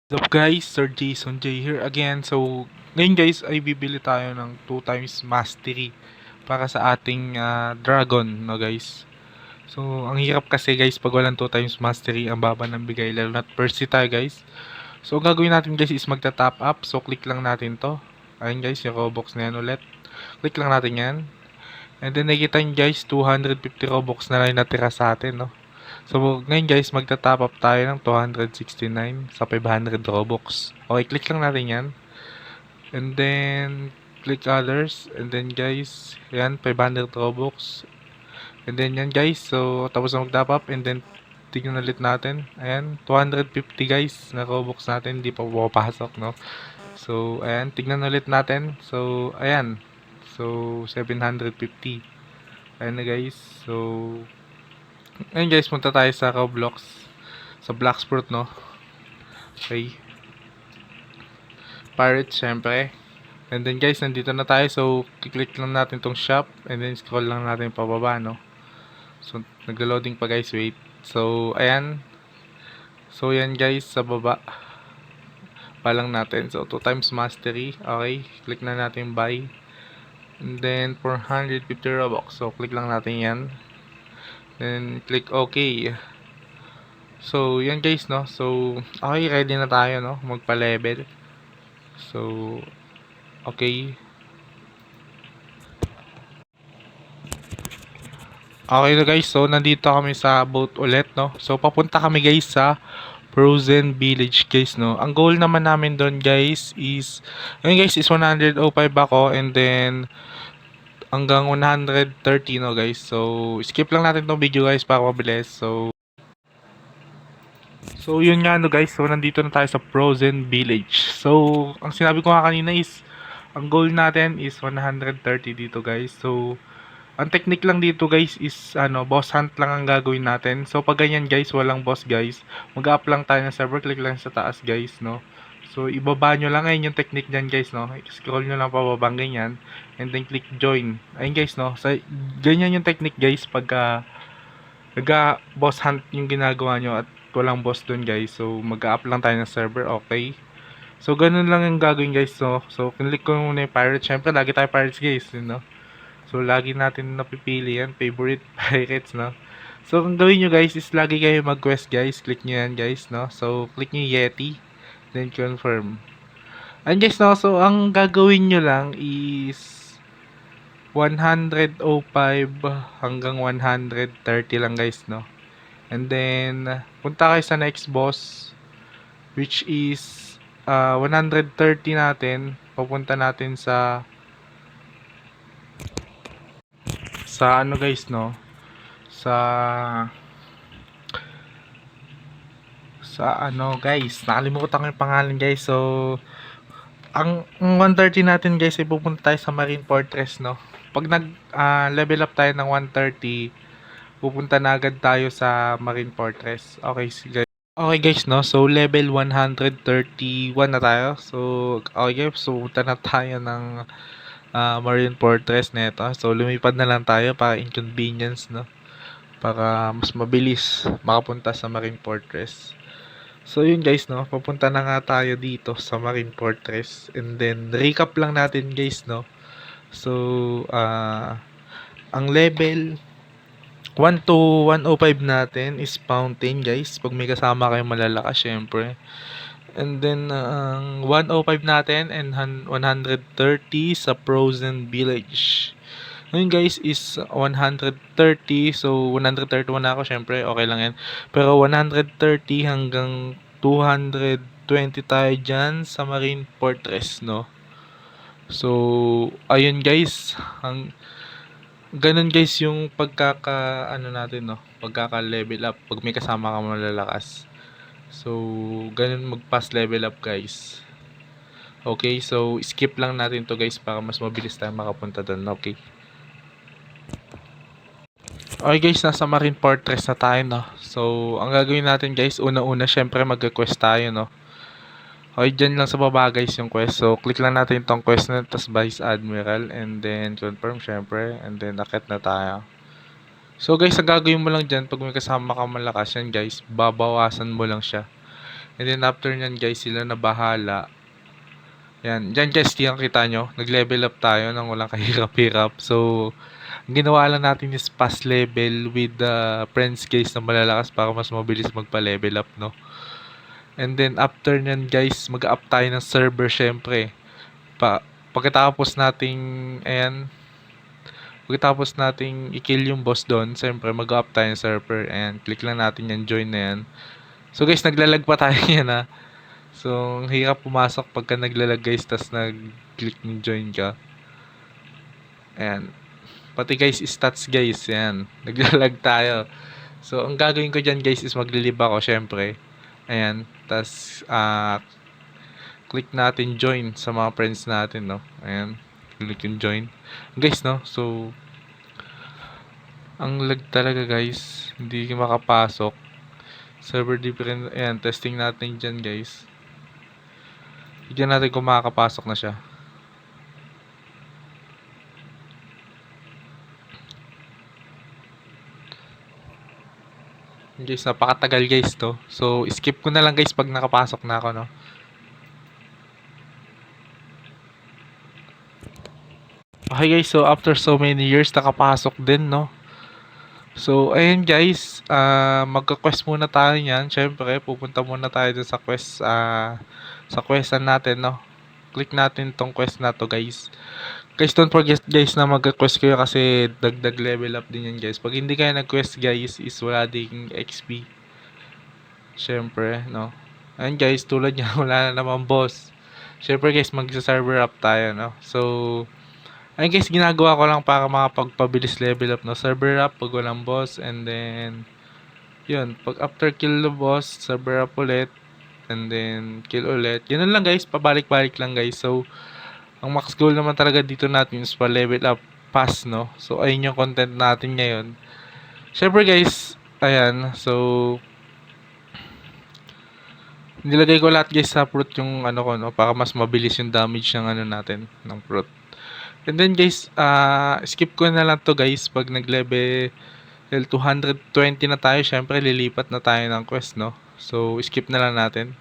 What's up guys, Sir Jason J here again. So, ngayon guys ay bibili tayo ng 2 times mastery para sa ating dragon, no guys. So, ang hirap kasi guys pag walang 2 times mastery, ang baba ng bigay, lalo na't Percy tayo guys. So, ang gagawin natin guys is magta-top up. So, click lang natin to. Ayun guys, yung Robux na yan ulit. Click lang natin yan. And then nakikita nyo guys, 250 Robux na lang yung natira sa atin, no. So, ngayon guys, magta-top up tayo ng 269 sa 500 Robux. Okay, click lang natin yan. And then, click others. And then guys, yan, 500 Robux. And then yan guys, so tapos na mag-top up. And then, tignan ulit natin. Ayan, 250 guys na Robux natin. Hindi pa pumapasok, no? So, ayan, tignan ulit natin. So, ayan. So, 750. Ayan na guys. So, ayun guys, punta tayo sa Roblox. Sa Blacksprout, no? Okay. Pirates, syempre. And then guys, nandito na tayo. So, click lang natin tong shop. And then scroll lang natin pababa, no? So, naglo-loading pa guys. Wait. So, ayan. So, yan guys, sa baba. Pa lang natin. So, 2 times mastery. Okay. Click na natin buy. And then, 450 Robux. So, click lang natin yan. Then, click OK. So, yan guys, no? So, okay, ready na tayo, no? Magpa-level. So, okay. Okay na guys, so nandito kami sa boat ulit, no? So, papunta kami guys sa Frozen Village guys, no? Ang goal naman namin doon guys is, ayun guys, is 105 ako and then hanggang 130, no guys? So, skip lang natin tong video guys para mabilis. So, yun nga no guys, so nandito na tayo sa Frozen Village. So, ang sinabi ko nga kanina is, ang goal natin is 130 dito guys. So, ang technique lang dito guys is boss hunt lang ang gagawin natin. So pag ganyan guys, walang boss guys, mag-up lang tayo ng server, click lang sa taas guys, no. So ibaba nyo lang, ayun yung technique diyan guys, no. Scroll nyo lang pababa ganyan and then click join. Ayun guys, no. So ganyan yung technique guys pag boss hunt yung ginagawa nyo at walang boss doon guys. So mag-up lang tayo ng server, okay. So ganun lang yung gagawin guys, no. So click ko muna yung pirate. Syempre lagi tayo pirates guys, you know. So, lagi natin napipili yan. Favorite pirates, no? So, ang gawin nyo guys is lagi kayo mag-quest guys. Click nyo yan guys, no? So, click nyo Yeti. Then, confirm. And guys, no? So, ang gagawin nyo lang is 105 hanggang 130 lang guys, no? And then, punta kayo sa next boss. Which is 130 natin. Papunta natin sa ano guys, no? Sa ano guys, nakalimutan ko yung pangalan guys. So, ang 130 natin guys ay pupunta tayo sa Marine Fortress, no. Pag nag level up tayo ng 130, pupunta na agad tayo sa Marine Fortress. Okay, sige. Okay guys, no. So level 131 na tayo. So okay guys, so pupunta na tayo ng Marine Fortress nito. So lumipad na lang tayo para inconvenience, no. Para mas mabilis makapunta sa Marine Fortress. So yun guys, no, papunta na nga tayo dito sa Marine Fortress and then recap lang natin guys, no. So ang level 1 to 105 natin is fountain guys, pag may kasama kayong malalakas syempre. And then ang 105 natin and 130 sa Frozen Village. Ngayon guys is 130. So 131 na ako, syempre okay lang yan. Pero 130 hanggang 220 tayo dyan sa Marine Fortress, no. So ayun guys, ganun guys yung pagkaka natin, no, pagkaka level up pag may kasama ka malalakas. So ganun mag pass level up guys. Okay, so skip lang natin to guys para mas mabilis tayo makapunta doon. Okay. Okay guys, nasa Marine Fortress na tayo, no. So, ang gagawin natin guys, una-una syempre mag-quest tayo, no. Okay, dyan lang sa baba guys yung quest. So, click lang natin itong quest na, tas Vice Admiral, and then confirm syempre, and then akit na tayo. So guys, ang gagawin mo lang dyan, pag may kasama ka malakas yan guys, babawasan mo lang siya. And then after nyan guys, sila na bahala. Yan, dyan guys, kita nyo, nag-level up tayo nang walang kahirap-hirap. So, ang ginawa lang natin is pass level with the friends guys na malalakas para mas mabilis magpa-level up, no? And then after nyan guys, mag-up tayo ng server syempre. Pagkatapos nating, ayan, pagkatapos nating i-kill yung boss doon, syempre mag-up tayo ng server. Ayan, click lang natin yan, join na yan. So guys, naglalag pa tayo yan ha. So, ang hirap pumasok pagka naglalag guys, tas nag-click ng join ka. Ayan. Pati guys, stats guys, ayan. Naglalag tayo. So, ang gagawin ko dyan guys is maglilib ako, syempre. Ayan. Tas, click natin join sa mga friends natin, no. Ayan. Click yung join. Guys, no. So, ang lag talaga guys. Hindi makapasok. Server different. Ayan, testing natin dyan guys. Tignan natin kung makakapasok na siya. Guys, napakatagal guys to. So, skip ko na lang guys pag nakapasok na ako, no. Okay guys, so after so many years, nakapasok din, no. So, ayun guys, magka-quest muna tayo niyan. Syempre, pupunta muna tayo dun sa quest, sa questan natin, no. Click natin tong quest na to guys. Guys, don't forget guys na magka-quest kayo kasi dagdag level up din yan guys. Pag hindi kayo nag-quest guys, is wala ding XP. Syempre, no. Ayun guys, tulad niya, wala na naman boss. Syempre guys, magsa-server up tayo, no. So, ayun guys, ginagawa ko lang para makapagpabilis level up, no. Server up pag walang boss, and then yun, pag after kill the boss, server up ulit, and then kill ulit. Ganun lang guys, pabalik-balik lang guys. So, ang max goal naman talaga dito natin is pa level up fast, no. So, ayun yung content natin ngayon. Syempre guys, ayan, so nilagay ko lahat guys sa fruit yung ano ko, no, para mas mabilis yung damage ng ano natin, ng fruit. And then guys, skip ko na lang to guys pag nag-level 220 na tayo, syempre lilipat na tayo ng quest, no. So, skip na lang natin.